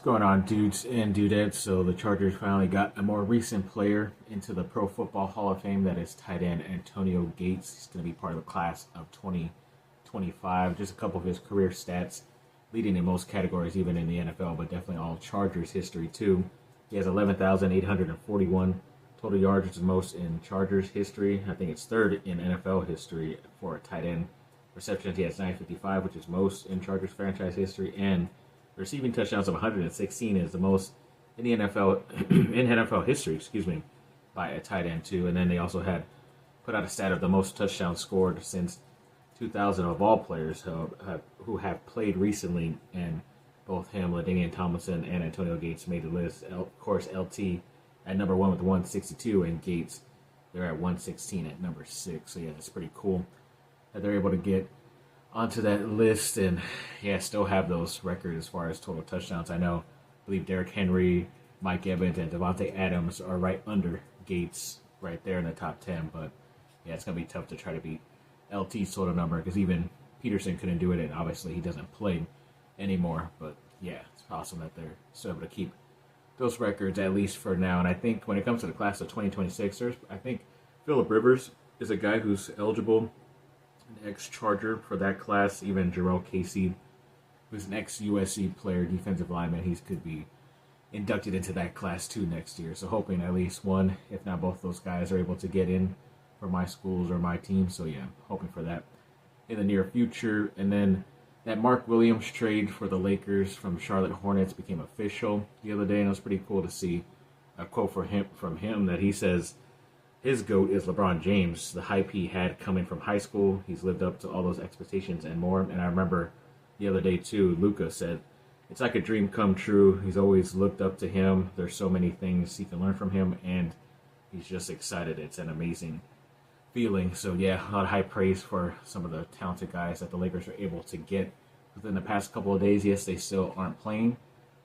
going on, dudes and dudettes? So the Chargers finally got a more recent player into the Pro Football Hall of Fame. That is tight end Antonio Gates. He's going to be part of the class of 2025. Just a couple of his career stats, leading in most categories, even in the NFL, but definitely all Chargers history too. He has 11,841 total yards, which is most in Chargers history. I think it's third in NFL history for a tight end. Receptions, he has 955, which is most in Chargers franchise history, and receiving touchdowns of 116 is the most in the NFL in NFL history, by a tight end too. And then they also had put out a stat of the most touchdowns scored since 2000 of all players who have played recently, and both him, LaDainian Tomlinson, and Antonio Gates made the list. Of course, LT at number 1 with 162, and Gates they're at 116 at number 6. So yeah, that's pretty cool that they're able to get onto that list, and yeah, still have those records as far as total touchdowns. I believe Derrick Henry, Mike Evans, and Devontae Adams are right under Gates, right there in the top 10. But yeah, it's gonna be tough to try to beat LT's total number, because even Peterson couldn't do it, and obviously he doesn't play anymore. But yeah, it's awesome that they're still able to keep those records, at least for now. And I think when it comes to the class of 2026, I think Phillip Rivers is a guy who's eligible, an ex-Charger for that class. Even Jarrell Casey, who's an ex-USC player, defensive lineman, he could be inducted into that class too next year. So hoping at least one, if not both those guys, are able to get in for my schools or my team. So yeah, hoping for that in the near future. And then that Mark Williams trade for the Lakers from Charlotte Hornets became official the other day, and it was pretty cool to see a quote from him that he says his GOAT is LeBron James. The hype he had coming from high school, he's lived up to all those expectations and more. And I remember the other day too, Luka said it's like a dream come true. He's always looked up to him. There's so many things he can learn from him, and he's just excited. It's an amazing feeling. So yeah, a lot of high praise for some of the talented guys that the Lakers are able to get within the past couple of days. Yes, they still aren't playing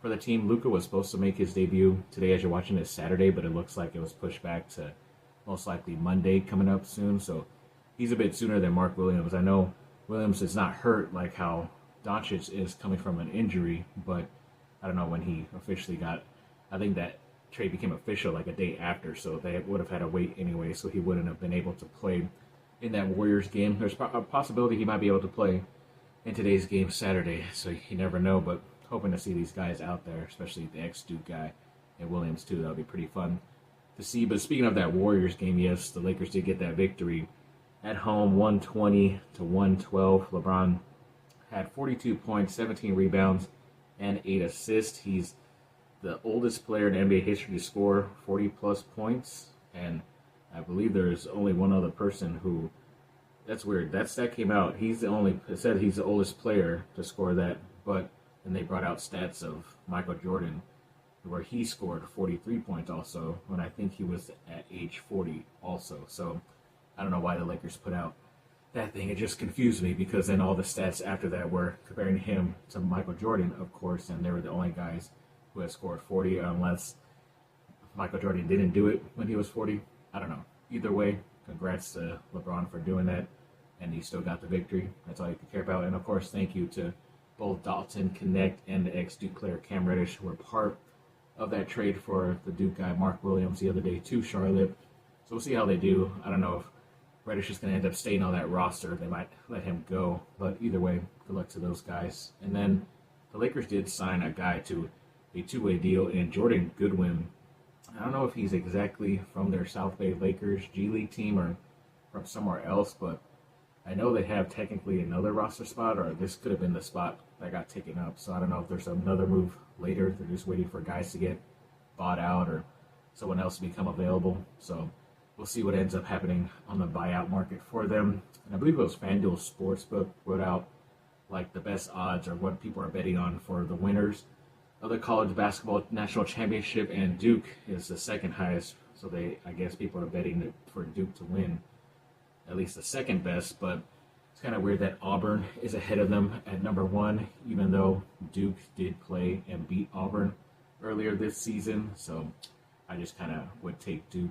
for the team. Luka was supposed to make his debut today, as you're watching this, Saturday, but it looks like it was pushed back to most likely Monday coming up soon. So he's a bit sooner than Mark Williams. I know Williams is not hurt like how Doncic is coming from an injury, but I don't know when he officially got, I think that trade became official like a day after, so they would have had to wait anyway, so he wouldn't have been able to play in that Warriors game. There's a possibility he might be able to play in today's game Saturday, so you never know, but hoping to see these guys out there, especially the ex-Duke guy and Williams too. That would be pretty fun to see. But speaking of that Warriors game, yes, the Lakers did get that victory at home, 120 to 112. LeBron had 42 points, 17 rebounds, and 8 assists. He's the oldest player in NBA history to score 40-plus points, and I believe there's only one other person who, that's weird, that stat came out, it said he's the oldest player to score that, but then they brought out stats of Michael Jordan, where he scored 43 points also, when I think he was at age 40 also. So I don't know why the Lakers put out that thing. It just confused me, because then all the stats after that were comparing him to Michael Jordan, of course, and they were the only guys who had scored 40, unless Michael Jordan didn't do it when he was 40. I don't know. Either way, congrats to LeBron for doing that, and he still got the victory. That's all you can care about. And of course, thank you to both Dalton Connect and the ex-Duke player Cam Reddish, who were part of that trade for the Duke guy Mark Williams the other day to Charlotte. So we'll see how they do. I don't know if Reddish is going to end up staying on that roster. They might let him go, but either way, good luck to those guys. And then the Lakers did sign a guy to a two-way deal in Jordan Goodwin. I don't know if he's exactly from their South Bay Lakers G League team or from somewhere else, but I know they have technically another roster spot, or this could have been the spot that got taken up. So I don't know if there's another move later. They're just waiting for guys to get bought out or someone else to become available. So we'll see what ends up happening on the buyout market for them. And I believe it was FanDuel Sportsbook wrote out like the best odds or what people are betting on for the winners of the college basketball national championship, and Duke is the second highest. So I guess people are betting for Duke to win, at least the second best. But it's kind of weird that Auburn is ahead of them at number 1, even though Duke did play and beat Auburn earlier this season. So I just kind of would take Duke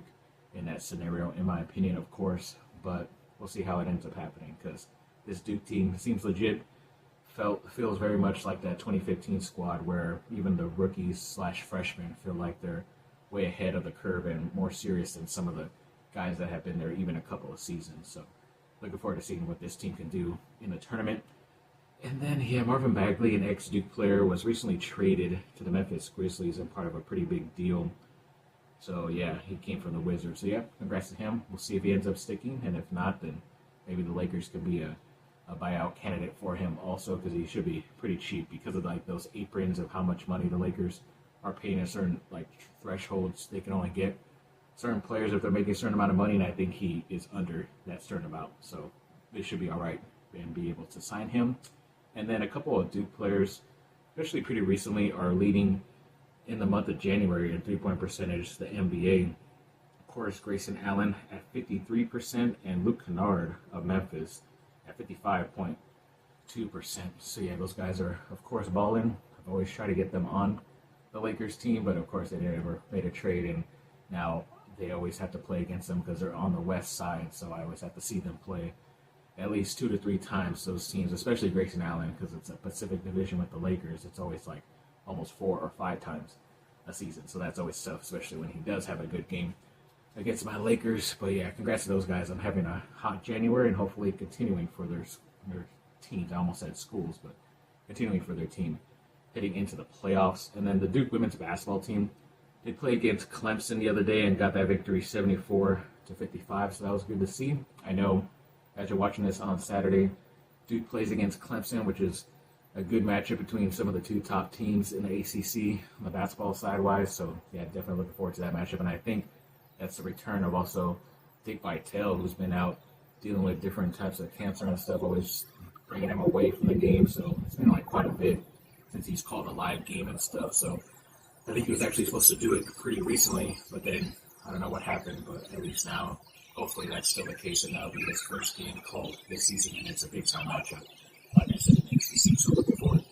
in that scenario, in my opinion, of course. But we'll see how it ends up happening, because this Duke team seems legit. feels very much like that 2015 squad where even the rookies/freshmen feel like they're way ahead of the curve and more serious than some of the guys that have been there even a couple of seasons. So looking forward to seeing what this team can do in the tournament. And then, Marvin Bagley, an ex-Duke player, was recently traded to the Memphis Grizzlies and part of a pretty big deal. So, he came from the Wizards. So, congrats to him. We'll see if he ends up sticking. And if not, then maybe the Lakers could be a buyout candidate for him also, because he should be pretty cheap because of those aprons of how much money the Lakers are paying at certain thresholds. They can only get certain players if they're making a certain amount of money, and I think he is under that certain amount. So they should be all right and be able to sign him. And then a couple of Duke players, especially pretty recently, are leading in the month of January in three-point percentage, the NBA. Of course, Grayson Allen at 53% and Luke Kennard of Memphis at 55.2%. So, those guys are, of course, balling. I've always tried to get them on the Lakers team, but, of course, they never made a trade, and now they always have to play against them because they're on the west side, so I always have to see them play at least 2 to 3 times, those teams, especially Grayson Allen, because it's a Pacific Division with the Lakers. It's always almost 4 or 5 times a season, so that's always tough, especially when he does have a good game against my Lakers. But congrats to those guys on having a hot January and hopefully continuing for their teams. I almost said schools, but continuing for their team heading into the playoffs. And then the Duke women's basketball team, they played against Clemson the other day and got that victory 74-55, so that was good to see. I know as you're watching this on Saturday, Duke plays against Clemson, which is a good matchup between some of the 2 top teams in the ACC on the basketball side-wise. So, definitely looking forward to that matchup. And I think that's the return of also Dick Vitale, who's been out dealing with different types of cancer and stuff, always bringing him away from the game. So it's been quite a bit since he's called a live game and stuff. So I think he was actually supposed to do it pretty recently, but then I don't know what happened. But at least now, hopefully that's still the case, and that'll be his first game called this season, and it's a big-time matchup, like I said, in the ACC, so looking forward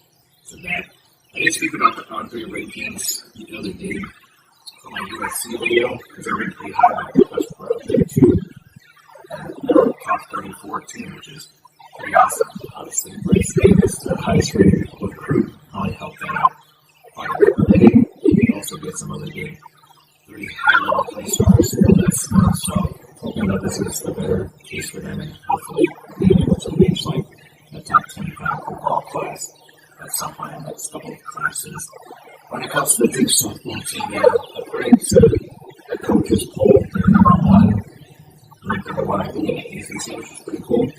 to that. I did speak about the on-3 rankings the other day for my USC video, because I ranked pretty high on the plus for 32, and they're top 34 team, which is pretty awesome. Obviously, Bryce Davis, the highest rated recruit, probably helped that out quite a bit. You can also get some other good 3 high-level 3 stars in that stuff, so hoping that this is the better case for them and hopefully being able to reach a top 25 football class at some point in the next couple of classes. When it comes to the Duke softball team, according to the coaches poll, they're number 1, I think, in the ACC, which is pretty cool.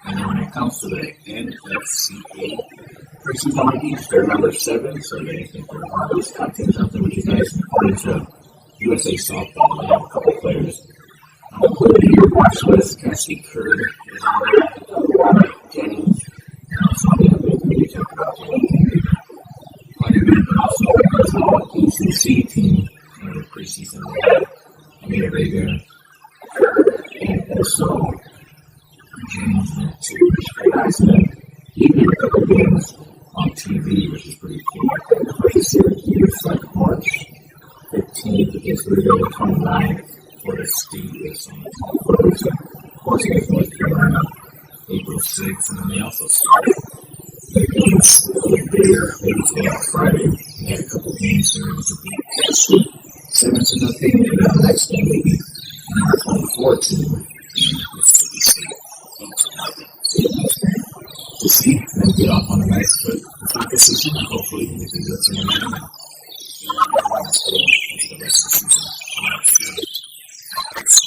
And then when it comes to the NFCA preseason rankings, they're number 7, so they think they're one of those top teams out there, which is nice. According to USA Softball, they have a couple players your watch list. Cassie Kerr is on there. Jennings, and also we talked about Jennings quite a bit, but also the ACC team in the preseason. They had Amita Vega, Kerr, and also Jennings there too, which is pretty nice. And even a couple games on TV, which is pretty cool. The first Syracuse, March 15th against Louisville, 29th. Florida State is on the 24th. Of course, against North Carolina, April 6th, and then they also started the games there. Maybe today on Friday. They had a couple games there. It was a big test. 7-0, and then the next game, maybe number 24 team in Mississippi State. 8-0. To see them get off on a nice foot this season. Hopefully, they can get some momentum and into the rest of the season. Coming up soon. It's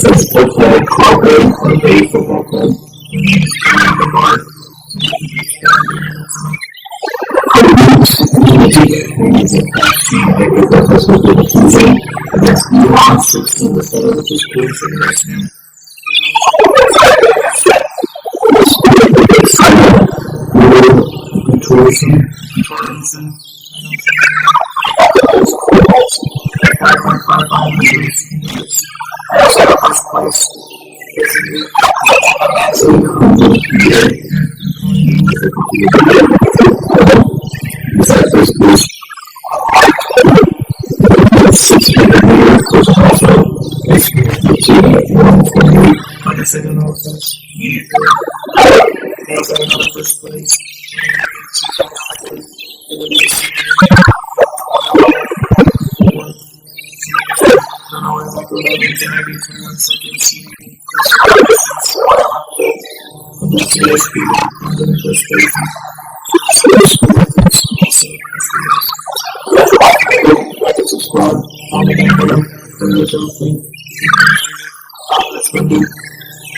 a football club or a football club. The guard. That's beyond 16 to 7, which is cool for the rest of them. Tourism. 5.55 meters. That's our first place. First place. 600 meters, which is also second offense. That's another first place. Subscribe, comment down below, and there's everything. Let's go do